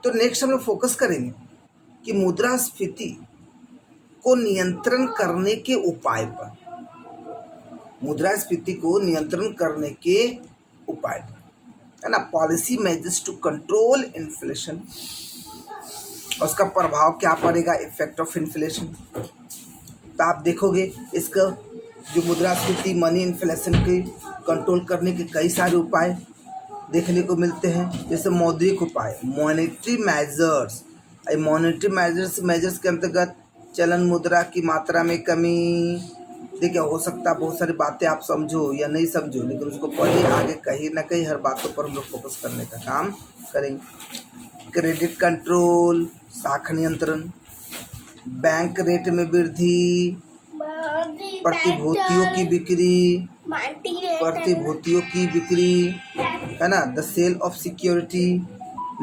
तो नेक्स्ट हम लोग फोकस करेंगे कि मुद्रास्फीति को नियंत्रण करने के उपाय पर, मुद्रास्फीति को नियंत्रण करने के उपाय पर, है ना। Policy measures to control inflation, उसका प्रभाव क्या पड़ेगा, इफेक्ट ऑफ इन्फ्लेशन। तो आप देखोगे इसका जो मुद्रास्फीति मनी इन्फ्लेशन के कंट्रोल करने के कई सारे उपाय देखने को मिलते हैं, जैसे मौद्रिक उपाय, मॉनेटरी मेजर्स। मॉनेटरी मेजर्स के अंतर्गत चलन मुद्रा की मात्रा में कमी। देखिए, हो सकता है बहुत सारी बातें आप समझो या नहीं समझो, लेकिन उसको पढ़िए, आगे कहीं ना कहीं हर बातों पर हम लोग फोकस करने का काम करेंगे। क्रेडिट कंट्रोल, साख नियंत्रण, बैंक रेट में वृद्धि, प्रतिभूतियों की बिक्री, है ना। द सेल ऑफ सिक्योरिटी,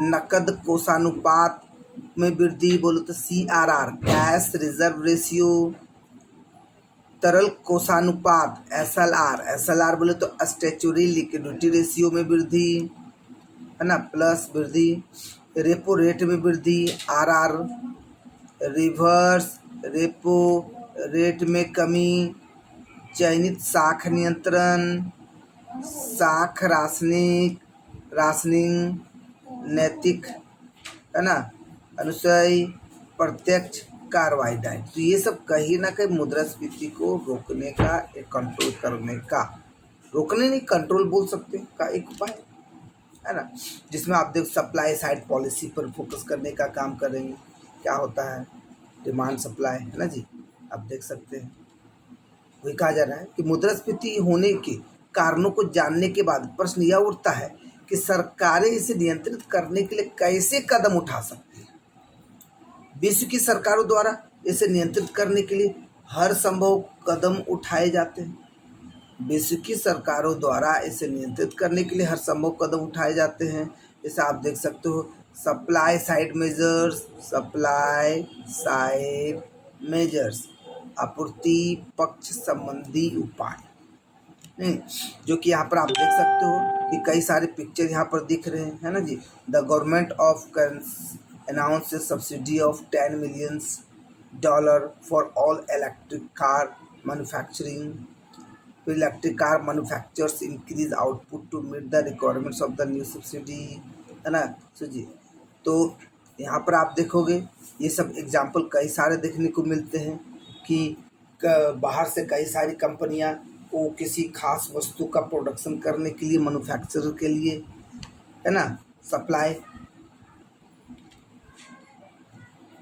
नकद कोषानुपात में वृद्धि, बोलो तो CRR, कैश रिजर्व रेशियो, तरल कोषानुपात SLR बोले तो स्टैच्यूटरी लिक्विडिटी रेशियो में वृद्धि, है ना, प्लस वृद्धि। रेपो रेट में वृद्धि RR, रिवर्स रेपो रेट में कमी, चयनित साख नियंत्रण, साख राशनिंग, नैतिक, है ना, अनुशय, प्रत्यक्ष कार्रवाई डाइट। तो ये सब कहीं ना कहीं मुद्रास्फीति को रोकने का, एक कंट्रोल करने का, रोकने नहीं कंट्रोल बोल सकते का एक उपाय, है ना। जिसमें आप देख सप्लाई साइड पॉलिसी पर फोकस करने का काम करेंगे। क्या होता है डिमांड सप्लाई, है ना जी, आप देख सकते हैं। वही कहा जा रहा है कि मुद्रास्फीति होने के कारणों को जानने के बाद प्रश्न यह उठता है कि सरकारें इसे नियंत्रित करने के लिए कैसे कदम उठा सकती हैं। विश्व की सरकारों द्वारा इसे नियंत्रित करने के लिए हर संभव कदम उठाए जाते हैं। विश्व की सरकारों द्वारा इसे नियंत्रित करने के लिए हर संभव कदम उठाए जाते हैं। जैसे आप देख सकते हो सप्लाई साइड मेजर्स, आपूर्ति पक्ष संबंधी उपाय, जो कि यहाँ पर आप देख सकते हो कि कई सारे पिक्चर यहाँ पर दिख रहे हैं, है ना जी। The government of announce subsidy of $10 million for all electric car manufacturing, electric car manufacturers increase output to meet the requirements of the new subsidy, है ना। सो जी, तो यहाँ पर आप देखोगे ये सब एग्जाम्पल कई सारे देखने को मिलते हैं कि बाहर से कई सारी कंपनियां को किसी खास वस्तु का प्रोडक्शन करने के लिए, मैन्युफैक्चरर के लिए, है ना, सप्लाई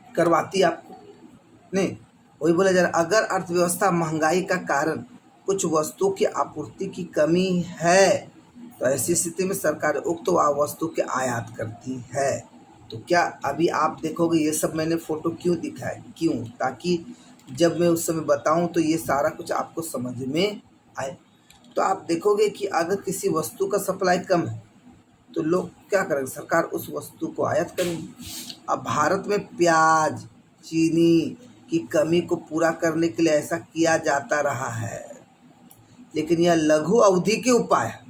करवाती आपको नहीं। वही बोला जा रहा, अगर अर्थव्यवस्था महंगाई का कारण कुछ वस्तुओं की आपूर्ति की कमी है तो ऐसी स्थिति में सरकार उक्त वस्तु के आयात करती है। तो क्या अभी आप देखोगे ये सब मैंने फोटो क्यों दिखाया, क्यों, ताकि जब मैं उस समय बताऊं तो ये सारा कुछ आपको समझ में आए। तो आप देखोगे कि अगर किसी वस्तु का सप्लाई कम है तो लोग क्या करेंगे, सरकार उस वस्तु को आयात करेंगे। अब भारत में प्याज, चीनी की कमी को पूरा करने के लिए ऐसा किया जाता रहा है, लेकिन यह लघु अवधि के उपाय है।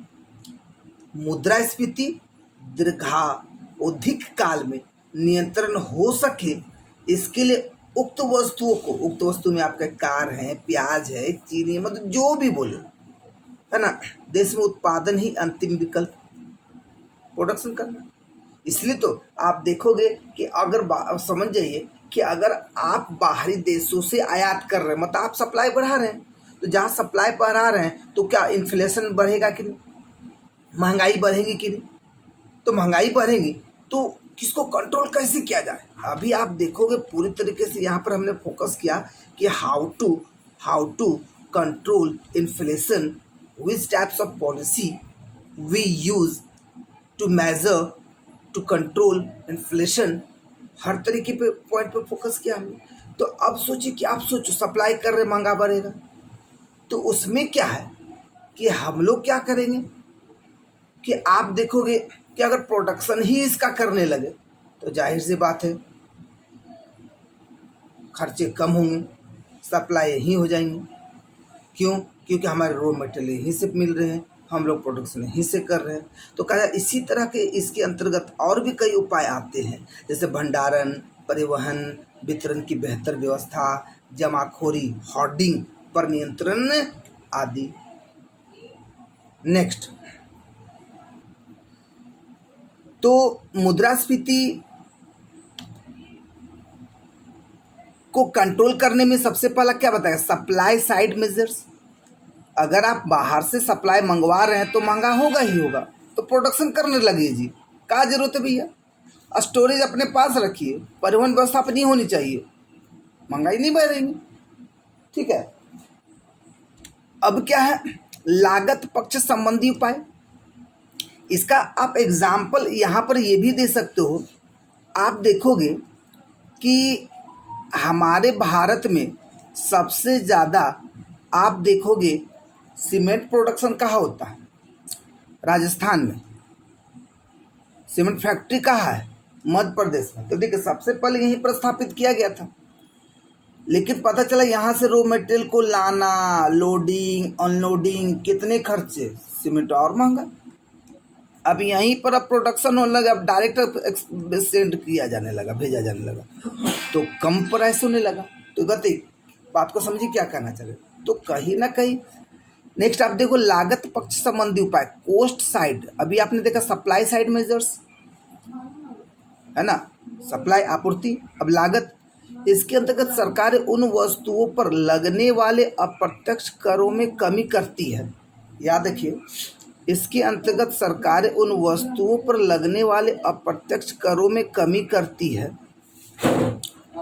मुद्रास्फीति दीर्घावधिक काल में नियंत्रण हो सके इसके लिए उक्त वस्तु में आपका कार है, प्याज है, चीनी, मतलब जो भी बोले, है ना, देश में उत्पादन ही अंतिम विकल्प, प्रोडक्शन करना। इसलिए तो आप देखोगे कि अगर समझ जाइए कि अगर आप बाहरी देशों से आयात कर रहे हैं, मतलब आप सप्लाई बढ़ा रहे हैं, तो जहाँ सप्लाई बढ़ा रहे हैं तो क्या इन्फ्लेशन बढ़ेगा कि नहीं, महंगाई बढ़ेगी कि नहीं। तो महंगाई बढ़ेगी तो किसको कंट्रोल कैसे किया जाए। अभी आप देखोगे पूरी तरीके से यहाँ पर हमने फोकस किया कि how to control inflation, which types of policy we use to measure to control inflation, हर तरीके पे पॉइंट पे फोकस किया हमने। तो अब सोचिए कि आप सोचो सप्लाई कर रहे महंगा बढ़ेगा, तो उसमें क्या है कि हम लोग क्या करेंगे कि आप देखोगे कि अगर प्रोडक्शन ही इसका करने लगे तो जाहिर सी बात है खर्चे कम होंगे, सप्लाई ही हो जाएंगे। क्यों? क्योंकि हमारे रॉ मटेरियल यहीं से मिल रहे हैं, हम लोग प्रोडक्शन यहीं से कर रहे हैं। तो कहा इसी तरह के इसके अंतर्गत और भी कई उपाय आते हैं, जैसे भंडारण, परिवहन, वितरण की बेहतर व्यवस्था, जमाखोरी, होर्डिंग पर नियंत्रण आदि। नेक्स्ट, तो मुद्रास्फीति को कंट्रोल करने में सबसे पहला क्या बताया, सप्लाई साइड मेजर्स। अगर आप बाहर से सप्लाई मंगवा रहे हैं तो महंगा होगा ही होगा, तो प्रोडक्शन करने लगे जी, क्या जरूरत है भैया, स्टोरेज अपने पास रखिए, परिवहन व्यवस्था अपनी होनी चाहिए, महंगाई नहीं बढ़ेगी। ठीक है। अब क्या है, लागत पक्ष संबंधी उपाय। इसका आप एग्जाम्पल यहाँ पर ये भी दे सकते हो। आप देखोगे कि हमारे भारत में सबसे ज़्यादा आप देखोगे सीमेंट प्रोडक्शन कहाँ होता है, राजस्थान में। सीमेंट फैक्ट्री कहाँ है, मध्य प्रदेश में। तो देखिए सबसे पहले यहीं पर स्थापित किया गया था, लेकिन पता चला यहाँ से रॉ मटेरियल को लाना, लोडिंग अनलोडिंग, कितने खर्चे, सीमेंट और महंगा। अब यहीं पर अब प्रोडक्शन होने लगा, अब डायरेक्ट सेंड किया जाने लगा, भेजा जाने लगा, तो कम प्राइस होने लगा। तो गति बात को समझिए क्या कहना चाहिए। तो कहीं ना कहीं नेक्स्ट आप देखो लागत पक्ष संबंधी उपाय, कोस्ट साइड। अभी आपने देखा सप्लाई साइड मेजर्स है ना, सप्लाई आपूर्ति। अब लागत, इसके अंतर्गत सरकार उन वस्तुओं पर लगने वाले अप्रत्यक्ष करों में कमी करती है। याद रखिए, इसके अंतर्गत सरकार उन वस्तुओं पर लगने वाले अप्रत्यक्ष करों में कमी करती है,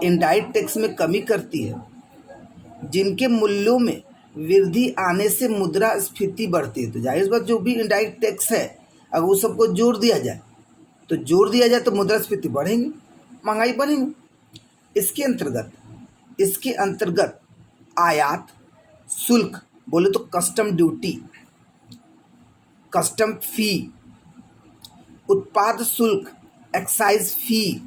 इनडायरेक्ट टैक्स में कमी करती है, जिनके मूल्यों में वृद्धि आने से मुद्रास्फीति बढ़ती है। तो जाहिर बात जो भी इनडायरेक्ट टैक्स है अगर वो सबको जोड़ दिया जाए तो मुद्रास्फीति बढ़ेंगी, महंगाई बढ़ेगी। इसके अंतर्गत आयात शुल्क, बोले तो कस्टम ड्यूटी, कस्टम फी, उत्पाद शुल्क, एक्साइज फी,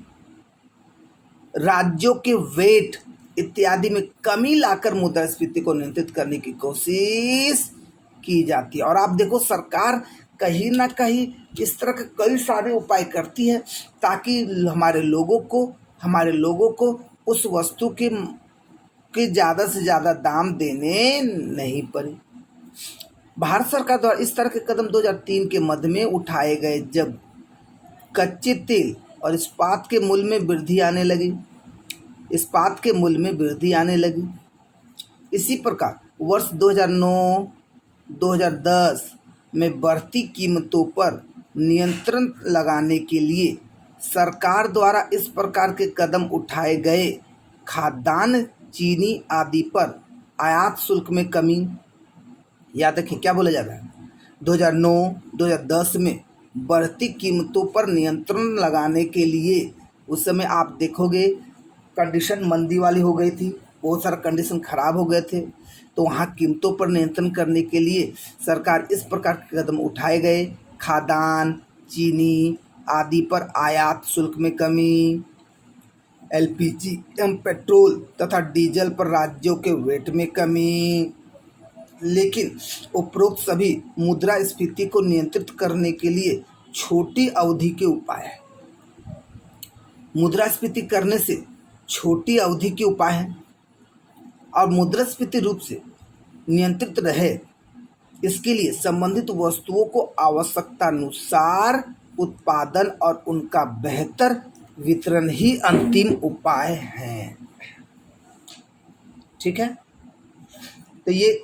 राज्यों के वेट इत्यादि में कमी लाकर मुद्रास्फीति को नियंत्रित करने की कोशिश की जाती है। और आप देखो सरकार कहीं ना कहीं इस तरह के कई सारे उपाय करती है ताकि हमारे लोगों को उस वस्तु के ज़्यादा से ज़्यादा दाम देने नहीं पड़े। भारत सरकार द्वारा इस तरह के कदम 2003 के मध्य में उठाए गए, जब कच्चे तेल और इस्पात के मूल्य में वृद्धि आने लगी। इसी प्रकार वर्ष 2009-2010 में बढ़ती कीमतों पर नियंत्रण लगाने के लिए सरकार द्वारा इस प्रकार के कदम उठाए गए। खाद्यान्न, चीनी आदि पर आयात शुल्क में कमी। याद रखिए क्या बोला जा रहा है, 2009-2010 में बढ़ती कीमतों पर नियंत्रण लगाने के लिए, उस समय आप देखोगे कंडीशन मंदी वाली हो गई थी, बहुत सारा कंडीशन खराब हो गए थे, तो वहाँ कीमतों पर नियंत्रण करने के लिए सरकार इस प्रकार के कदम उठाए गए। खाद्यान्न, चीनी आदि पर आयात शुल्क में कमी, एलपीजी एवं पेट्रोल तथा डीजल पर राज्यों के वेट में कमी। लेकिन उपरोक्त सभी मुद्रास्फीति को नियंत्रित करने के लिए छोटी अवधि के उपाय हैं। मुद्रास्फीति करने से छोटी अवधि के उपाय हैं और मुद्रास्फीति रूप से नियंत्रित रहे, इसके लिए संबंधित वस्तुओं को आवश्यकतानुसार उत्पादन और उनका बेहतर वितरण ही अंतिम उपाय हैं। ठीक है, तो ये